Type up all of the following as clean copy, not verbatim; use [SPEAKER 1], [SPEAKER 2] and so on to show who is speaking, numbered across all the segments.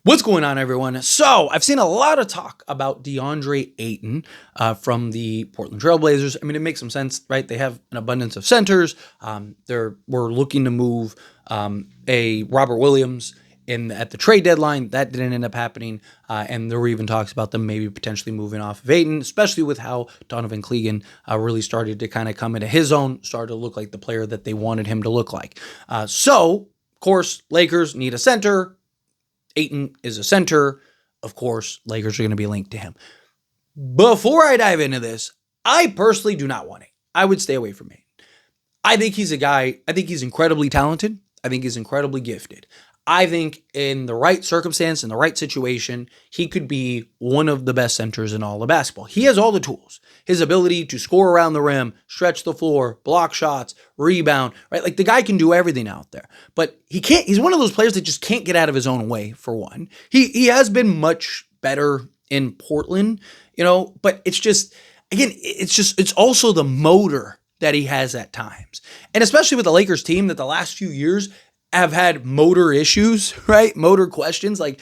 [SPEAKER 1] What's going on, everyone? So I've seen a lot of talk about De'Andre Ayton from the Portland Trailblazers. I mean, it makes some sense, right? They have an abundance of centers. We're looking to move a Robert Williams at the trade deadline. That didn't end up happening, and there were even talks about them maybe potentially moving off of Ayton, especially with how Donovan Clegan really started to kind of come into his own, started to look like the player that they wanted him to look like. So, of course, Lakers need a center. Ayton is a center. Of course, Lakers are going to be linked to him. Before I dive into this, I personally do not want it. I would stay away from Ayton. I think he's a guy, I think he's incredibly talented. I think he's incredibly gifted. I think in the right circumstance, in the right situation, he could be one of the best centers in all of basketball. He has all the tools. His ability to score around the rim, stretch the floor, block shots, rebound, right? Like the guy can do everything out there. But he's one of those players that just can't get out of his own way, for one. He has been much better in Portland, but it's just, again, it's also the motor that he has at times. And especially with the Lakers team that the last few years have had motor issues, right? Motor questions. Like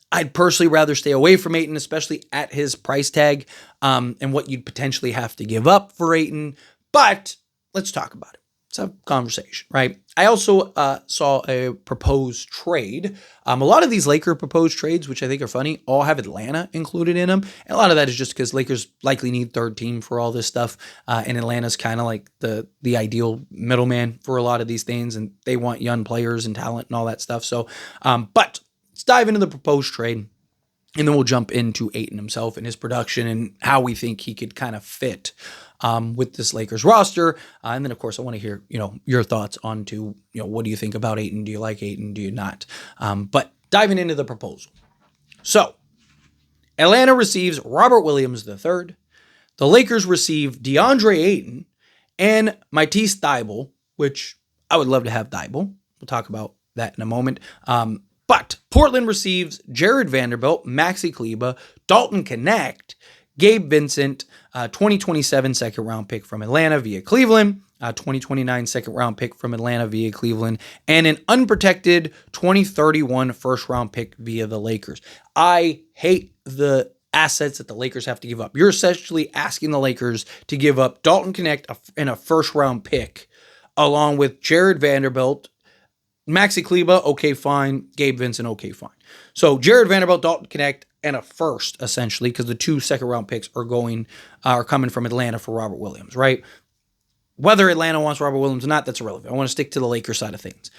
[SPEAKER 1] I'd personally rather stay away from Ayton, especially at his price tag, and what you'd potentially have to give up for Ayton. But let's talk about it. Let's have a conversation, right? I also saw a proposed trade. A lot of these Laker proposed trades, which I think are funny, all have Atlanta included in them. And a lot of that is just because Lakers likely need third team for all this stuff. And Atlanta's kind of like the ideal middleman for a lot of these things. And they want young players and talent and all that stuff. So, but let's dive into the proposed trade. And then we'll jump into Ayton himself and his production and how we think he could kind of fit with this Lakers roster. And then, of course, I want to hear, your thoughts on what do you think about Ayton? Do you like Ayton? Do you not? But diving into the proposal. So, Atlanta receives Robert Williams III. The Lakers receive De'Andre Ayton and Matisse Thybulle, which I would love to have Thybulle. We'll talk about that in a moment. But Portland receives Jared Vanderbilt, Maxi Kleber, Dalton Connect, Gabe Vincent, 2027 second round pick from Atlanta via Cleveland, 2029 second round pick from Atlanta via Cleveland, and an unprotected 2031 first round pick via the Lakers. I hate the assets that the Lakers have to give up. You're essentially asking the Lakers to give up Dalton Connect and a first round pick, along with Jared Vanderbilt, Maxi Kleber, okay, fine. Gabe Vincent, okay, fine. So Jared Vanderbilt, Dalton Connect, and a first, essentially, because the 2 second-round picks are coming from Atlanta for Robert Williams, right? Whether Atlanta wants Robert Williams or not, that's irrelevant. I want to stick to the Lakers side of things.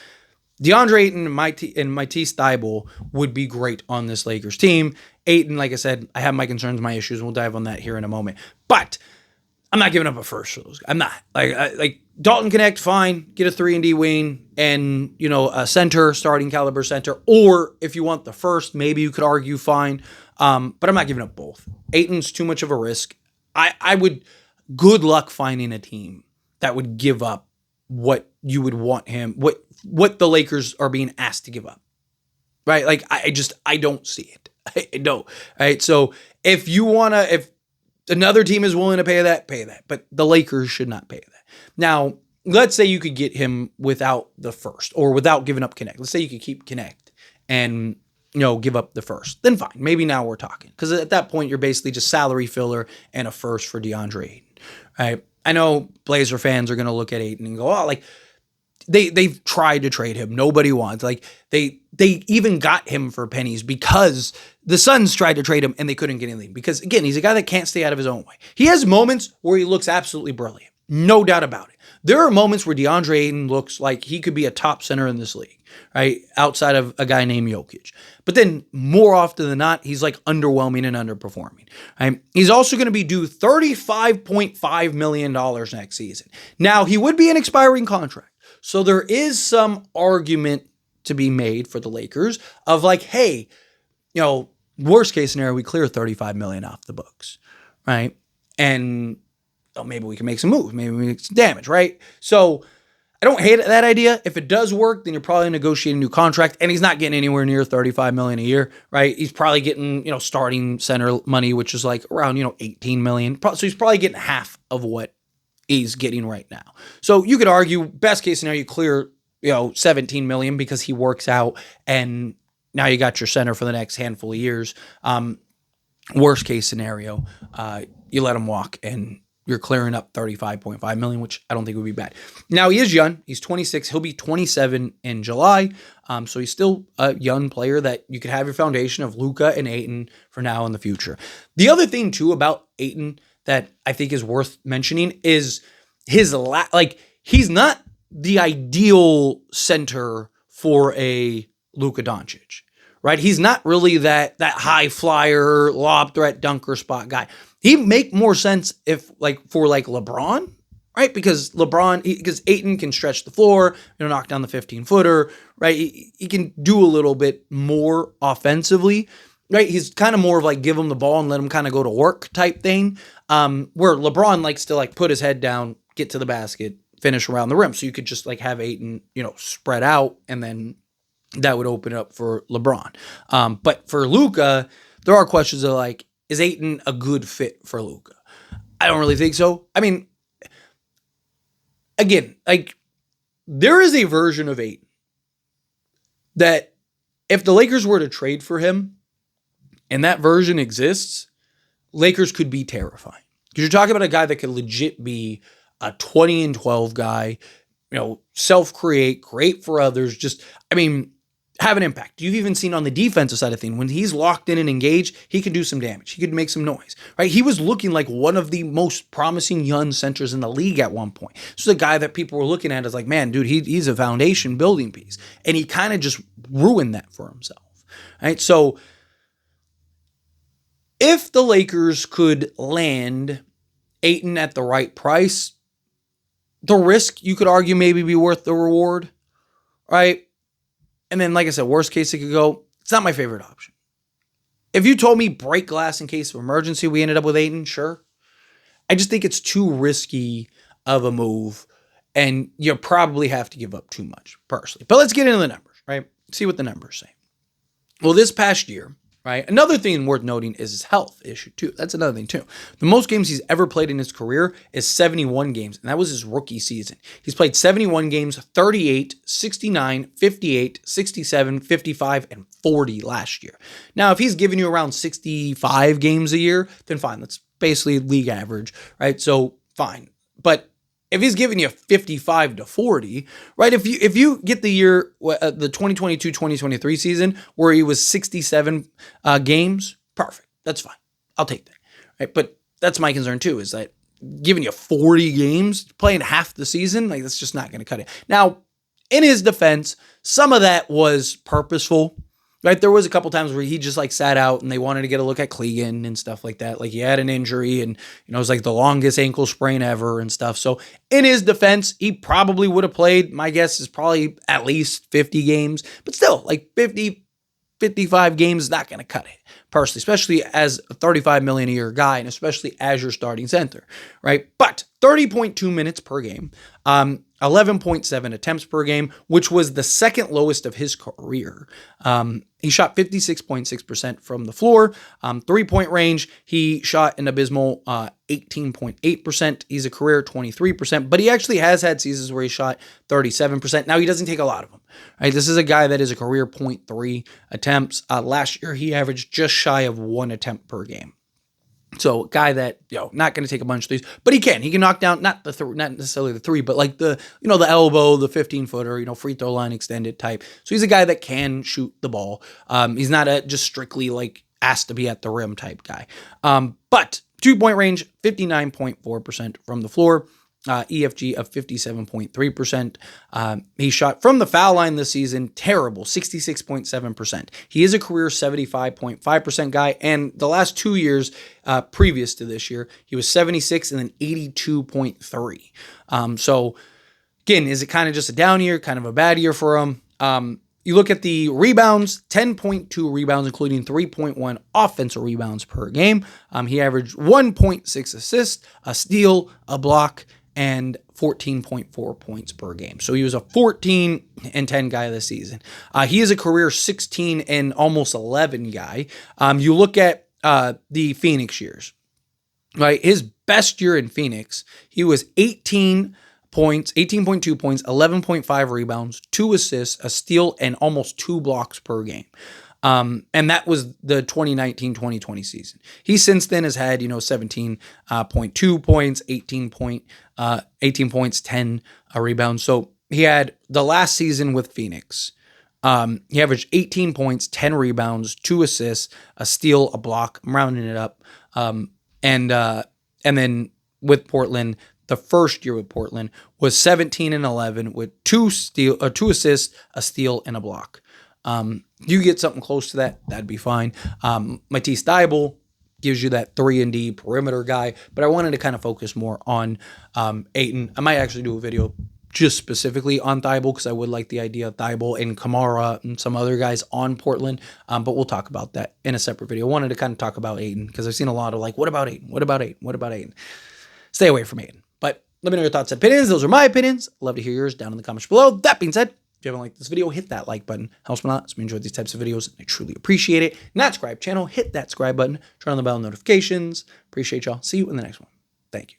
[SPEAKER 1] De'Andre Ayton and Matisse Thybulle would be great on this Lakers team. Ayton, like I said, I have my concerns, my issues, and we'll dive on that here in a moment. But I'm not giving up a first for those guys. I'm not. Like Dalton Connect, fine. Get a 3-and-D wing and, a center, starting caliber center. Or if you want the first, maybe you could argue fine. But I'm not giving up both. Ayton's too much of a risk. I would, good luck finding a team that would give up what you would want him, what the Lakers are being asked to give up. Right? Like, I don't see it. I don't. Right? So if another team is willing to pay that. But the Lakers should not pay that. Now, let's say you could get him without the first or without giving up Connect. Let's say you could keep Connect and, give up the first. Then fine. Maybe now we're talking. Because at that point, you're basically just salary filler and a first for De'Andre Ayton. Right? I know Blazer fans are going to look at Ayton and go, oh, like, they've tried to trade him. Nobody wants. Like, they even got him for pennies because the Suns tried to trade him and they couldn't get anything. Because, again, he's a guy that can't stay out of his own way. He has moments where he looks absolutely brilliant. No doubt about it. There are moments where De'Andre Ayton looks like he could be a top center in this league, right? Outside of a guy named Jokic. But then more often than not, he's like underwhelming and underperforming. Right? He's also going to be due $35.5 million next season. Now, he would be an expiring contract. So there is some argument to be made for the Lakers of like, hey, worst case scenario, we clear $35 million off the books, right? And maybe we can make some moves. Maybe we make some damage, right? So I don't hate that idea. If it does work, then you're probably negotiating a new contract, and he's not getting anywhere near $35 million a year, right? He's probably getting, starting center money, which is like around, $18 million. So he's probably getting half of what he's getting right now. So you could argue, best case scenario, you clear, $17 million because he works out and now you got your center for the next handful of years. Worst case scenario, you let him walk and you're clearing up $35.5 million, which I don't think would be bad. Now, he is young. He's 26. He'll be 27 in July. So he's still a young player that you could have your foundation of Luka and Ayton for now and the future. The other thing, too, about Ayton that I think is worth mentioning is his he's not the ideal center for a Luka Doncic, right? He's not really that high flyer, lob threat, dunker spot guy. He'd make more sense if for LeBron, right? Because because Ayton can stretch the floor, knock down the 15-footer, right? He can do a little bit more offensively, right? He's kind of more of give him the ball and let him kind of go to work type thing. Where LeBron likes to put his head down, get to the basket, finish around the rim. So you could just have Ayton, spread out, and then that would open it up for LeBron. But for Luka, there are questions of is Ayton a good fit for Luka? I don't really think so. I mean, again, there is a version of Ayton that if the Lakers were to trade for him and that version exists, Lakers could be terrifying. Because you're talking about a guy that could legit be a 20-12 guy, self-create, great for others, have an impact. You've even seen on the defensive side of things, when he's locked in and engaged, he can do some damage. He could make some noise, right? He was looking like one of the most promising young centers in the league at one point. This is a guy that people were looking at as man, dude, he's a foundation building piece. And he kind of just ruined that for himself, right? So if the Lakers could land Ayton at the right price, the risk, you could argue, maybe be worth the reward, right? And then, like I said, worst case it could go, it's not my favorite option. If you told me break glass in case of emergency, we ended up with Ayton, sure. I just think it's too risky of a move, and you probably have to give up too much, personally. But let's get into the numbers, right? See what the numbers say. Well, this past year, right, another thing worth noting is his health issue, too. That's another thing, too. The most games he's ever played in his career is 71 games, and that was his rookie season. He's played 71 games, 38, 69, 58, 67, 55, and 40 last year. Now, if he's giving you around 65 games a year, then fine. That's basically league average, right? So, fine. But if he's giving you 55 to 40, right? If you get the year, the 2022-2023 season where he was 67 games, perfect. That's fine. I'll take that, right? But that's my concern too, is that giving you 40 games, playing half the season, that's just not going to cut it. Now, in his defense, some of that was purposeful, right? There was a couple times where he just sat out and they wanted to get a look at Clegan and stuff like that. He had an injury and, it was the longest ankle sprain ever and stuff. So in his defense, he probably would have played. My guess is probably at least 50 games, but still 50, 55 games is not going to cut it personally, especially as a $35 million a year guy and especially as your starting center, right? But 30.2 minutes per game, 11.7 attempts per game, which was the second lowest of his career. He shot 56.6% from the floor. 3-point range, he shot an abysmal 18.8%. He's a career 23%, but he actually has had seasons where he shot 37%. Now, he doesn't take a lot of them, right? This is a guy that is a career 0.3 attempts. Last year, he averaged just shy of 1 attempt per game. So a guy that, not going to take a bunch of threes, but he can knock down, not necessarily the three, but the elbow, the 15-footer, free throw line extended type. So he's a guy that can shoot the ball. He's not just strictly asked to be at the rim type guy. But 2-point range, 59.4% from the floor. EFG of 57.3%. He shot from the foul line this season, terrible, 66.7%. He is a career 75.5% guy, and the last 2 years previous to this year, he was 76 and then 82.3. So again, is it kind of just a down year, kind of a bad year for him? You look at the rebounds, 10.2 rebounds, including 3.1 offensive rebounds per game. He averaged 1.6 assists, a steal, a block, and 14.4 points per game. So he was a 14 and 10 guy this season. He is a career 16 and almost 11 guy. You look at the Phoenix years, right? His best year in Phoenix, he was 18 points, 18.2 points, 11.5 rebounds, 2 assists, a steal, and almost 2 blocks per game. And that was the 2019-2020 season. He since then has had, 17.2 points, 18 points, 10 rebounds. So he had the last season with Phoenix. He averaged 18 points, 10 rebounds, 2 assists, a steal, a block. I'm rounding it up. And then with Portland, the first year with Portland was 17 and 11 with 2 assists, a steal, and a block. You get something close to that, that'd be fine. Matisse Thybulle gives you that 3-and-D perimeter guy, but I wanted to kind of focus more on Ayton. I might actually do a video just specifically on Thybulle because I would like the idea of Thybulle and Kamara and some other guys on Portland, but we'll talk about that in a separate video. I wanted to kind of talk about Ayton because I've seen a lot of what about Ayton? What about Ayton? What about Ayton? Stay away from Ayton. But let me know your thoughts and opinions. Those are my opinions. I'd love to hear yours down in the comments below. That being said, if you haven't liked this video, hit that like button. Helps me a lot. So we enjoy these types of videos. I truly appreciate it. Not subscribe channel, hit that subscribe button. Turn on the bell notifications. Appreciate y'all. See you in the next one. Thank you.